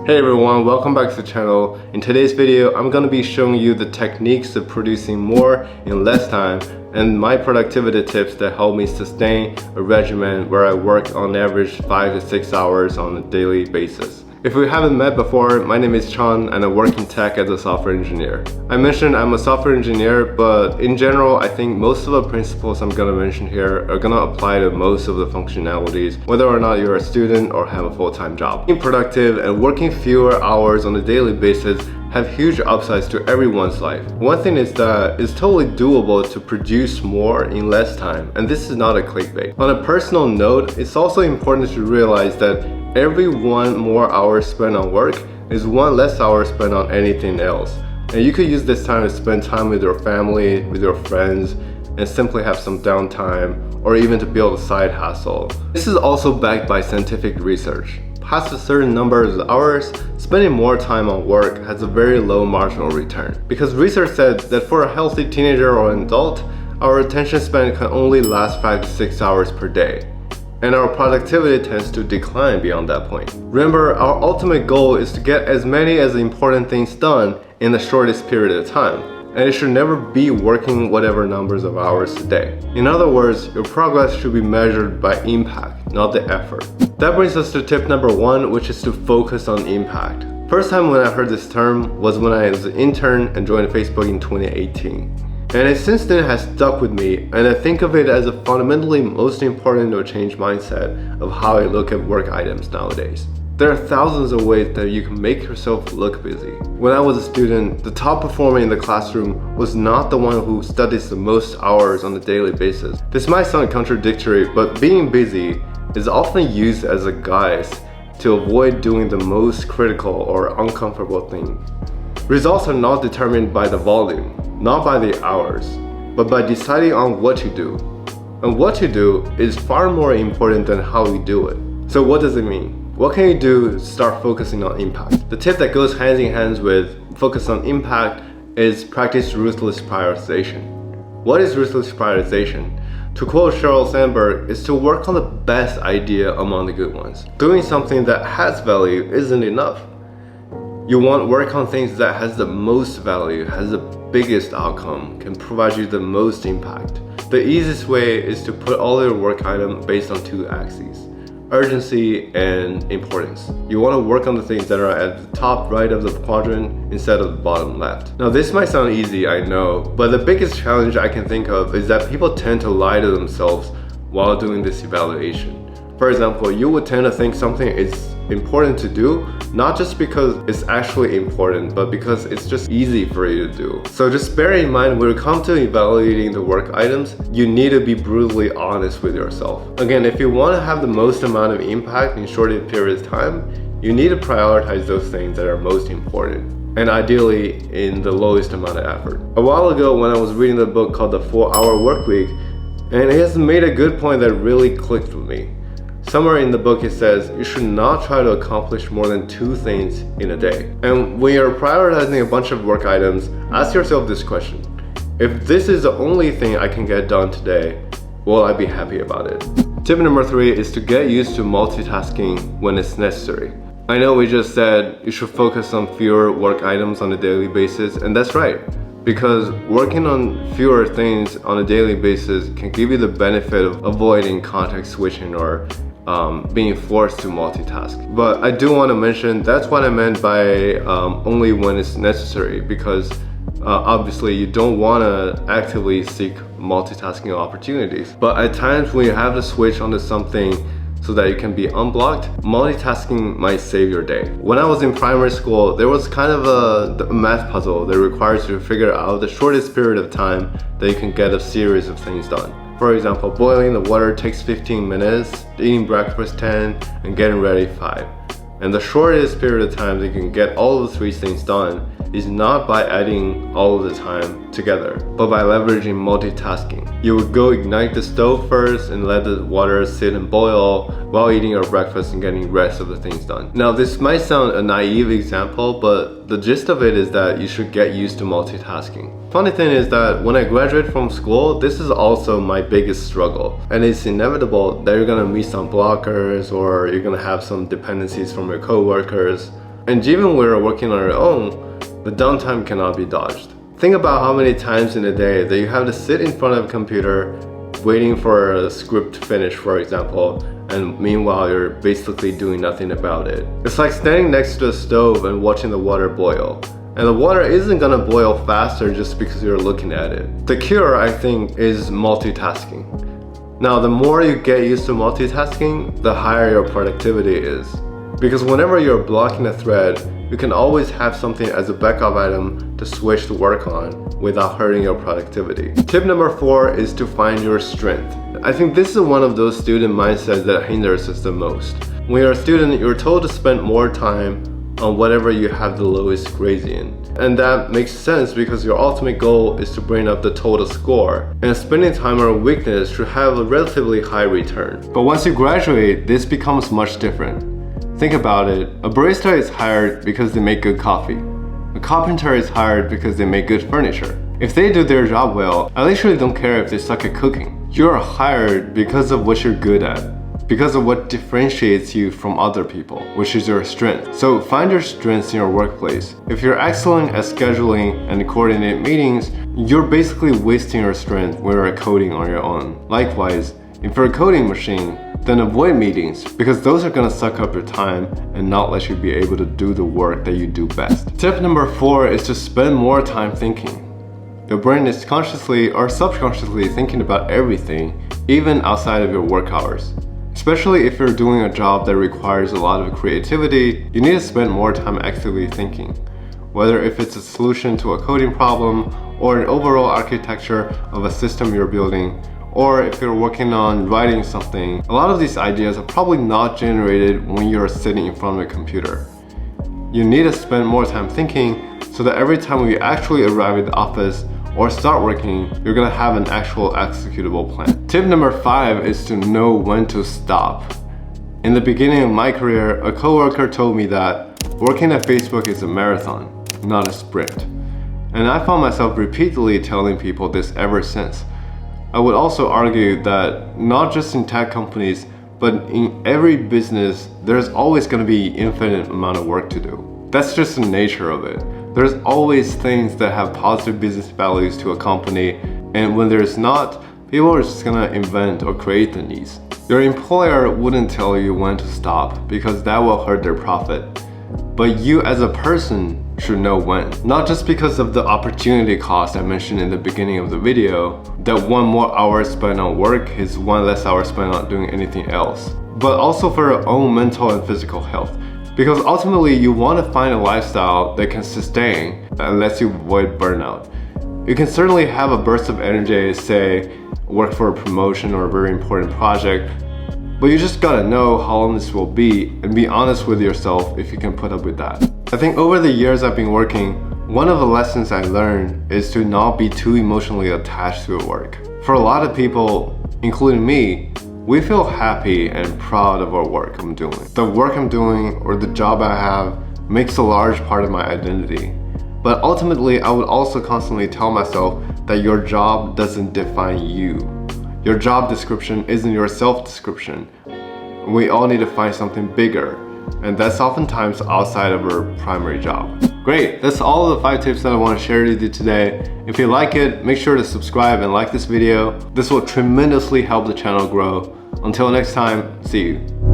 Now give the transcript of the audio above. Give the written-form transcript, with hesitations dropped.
Hey everyone, welcome back to the channel. In today's video, I'm going to be showing you the techniques of producing more in less time and my productivity tips that help me sustain a regimen where I work on average 5 to 6 hours on a daily basis. If we haven't met before, my name is Chan and I work in tech as a software engineer. I mentioned I'm a software engineer, but in general, I think most of the principles I'm going to mention here are going to apply to most of the functionalities, whether or not you're a student or have a full-time job. Being productive and working fewer hours on a daily basis have huge upsides to everyone's life. One thing is that it's totally doable to produce more in less time, and this is not a clickbait. On a personal note, it's also important to realize that every one more hour spent on work is one less hour spent on anything else. And you could use this time to spend time with your family, with your friends, and simply have some downtime, or even to build a side hustle. This is also backed by scientific research. Past a certain number of hours, spending more time on work has a very low marginal return. Because research said that for a healthy teenager or an adult, our attention span can only last 5 to 6 hours per day, and our productivity tends to decline beyond that point. Remember, our ultimate goal is to get as many as important things done in the shortest period of time, and it should never be working whatever numbers of hours a day. In other words, your progress should be measured by impact, not the effort. That brings us to tip number 1, which is to focus on impact. First time when I heard this term was when I was an intern and joined Facebook in 2018. And it since then has stuck with me, and I think of it as a fundamentally most important to change mindset of how I look at work items nowadays. There are thousands of ways that you can make yourself look busy. When I was a student, the top performer in the classroom was not the one who studies the most hours on a daily basis. This might sound contradictory, but being busy is often used as a guise to avoid doing the most critical or uncomfortable thing. Results are not determined by the volume, not by the hours, but by deciding on what you do. And what you do is far more important than how you do it. So what does it mean? What can you do to start focusing on impact? The tip that goes hand in hand with focus on impact is practice ruthless prioritization. What is ruthless prioritization? To quote Sheryl Sandberg, is to work on the best idea among the good ones. Doing something that has value isn't enough. You want to work on things that has the most value, has the biggest outcome, can provide you the most impact. The easiest way is to put all your work items based on 2 axes: urgency and importance. You want to work on the things that are at the top right of the quadrant instead of the bottom left. Now this might sound easy, I know, but the biggest challenge I can think of is that people tend to lie to themselves while doing this evaluation. For example, you would tend to think something is important to do, not just because it's actually important, but because it's just easy for you to do. So just bear in mind, when it comes to evaluating the work items, you need to be brutally honest with yourself. Again, if you want to have the most amount of impact in shorter period of time, you need to prioritize those things that are most important, and ideally in the lowest amount of effort. A while ago when I was reading the book called The 4-Hour Workweek, and it has made a good point that really clicked with me. Somewhere in the book it says you should not try to accomplish more than 2 things in a day. And when you're prioritizing a bunch of work items, ask yourself this question: if this is the only thing I can get done today, will I be happy about it? Tip number 3 is to get used to multitasking when it's necessary. I know we just said you should focus on fewer work items on a daily basis, and that's right. Because working on fewer things on a daily basis can give you the benefit of avoiding context switching or being forced to multitask. But I do want to mention that's what I meant by only when it's necessary, because obviously you don't want to actively seek multitasking opportunities. But at times when you have to switch onto something so that you can be unblocked, multitasking might save your day. When I was in primary school, there was kind of a math puzzle that requires you to figure out the shortest period of time that you can get a series of things done. For example, boiling the water takes 15 minutes, eating breakfast 10, and getting ready 5. And the shortest period of time that you can get all of the 3 things done is not by adding all of the time together, but by leveraging multitasking. You would go ignite the stove first and let the water sit and boil while eating your breakfast and getting the rest of the things done. Now this might sound a naive example, but the gist of it is that you should get used to multitasking. Funny thing is that when I graduated from school, this is also my biggest struggle. And it's inevitable that you're gonna meet some blockers or you're gonna have some dependencies from your coworkers. And even when we're working on our own, the downtime cannot be dodged. Think about how many times in a day that you have to sit in front of a computer waiting for a script to finish, for example, and meanwhile you're basically doing nothing about it. It's like standing next to a stove and watching the water boil. And the water isn't gonna boil faster just because you're looking at it. The cure, I think, is multitasking. Now, the more you get used to multitasking, the higher your productivity is. Because whenever you're blocking a thread, you can always have something as a backup item to switch to work on without hurting your productivity. Tip number 4 is to find your strength. I think this is one of those student mindsets that hinders us the most. When you're a student, you're told to spend more time on whatever you have the lowest grades in. And that makes sense because your ultimate goal is to bring up the total score. And spending time on a weakness should have a relatively high return. But once you graduate, this becomes much different. Think about it. A barista is hired because they make good coffee. A carpenter is hired because they make good furniture. If they do their job well, I literally don't care if they suck at cooking. You're hired because of what you're good at, because of what differentiates you from other people, which is your strength. So find your strengths in your workplace. If you're excellent at scheduling and coordinating meetings, you're basically wasting your strength when you're coding on your own. Likewise, if you're a coding machine, then avoid meetings because those are gonna suck up your time and not let you be able to do the work that you do best. Tip number 4 is to spend more time thinking. Your brain is consciously or subconsciously thinking about everything, even outside of your work hours. Especially if you're doing a job that requires a lot of creativity, you need to spend more time actively thinking. Whether if it's a solution to a coding problem or an overall architecture of a system you're building, or if you're working on writing something, a lot of these ideas are probably not generated when you're sitting in front of a computer. You need to spend more time thinking so that every time you actually arrive at the office or start working, you're gonna have an actual executable plan. Tip number 5 is to know when to stop. In the beginning of my career, a coworker told me that working at Facebook is a marathon, not a sprint. And I found myself repeatedly telling people this ever since. I would also argue that not just in tech companies, but in every business, there's always going to be infinite amount of work to do. That's just the nature of it. There's always things that have positive business values to a company, and when there's not, people are just going to invent or create the needs. Your employer wouldn't tell you when to stop because that will hurt their profit. But you as a person should know when. Not just because of the opportunity cost I mentioned in the beginning of the video, that 1 more hour spent on work is 1 less hour spent on doing anything else, but also for your own mental and physical health. Because ultimately you want to find a lifestyle that can sustain and lets you avoid burnout. You can certainly have a burst of energy, say work for a promotion or a very important project, but you just gotta know how long this will be and be honest with yourself if you can put up with that. I think over the years I've been working, one of the lessons I learned is to not be too emotionally attached to work. For a lot of people, including me, we feel happy and proud of our work I'm doing. The work I'm doing or the job I have makes a large part of my identity. But ultimately, I would also constantly tell myself that your job doesn't define you. Your job description isn't your self-description. We all need to find something bigger, and that's oftentimes outside of our primary job. Great, that's all of the 5 tips that I want to share with you today. If you like it, make sure to subscribe and like this video. This will tremendously help the channel grow. Until next time, see you.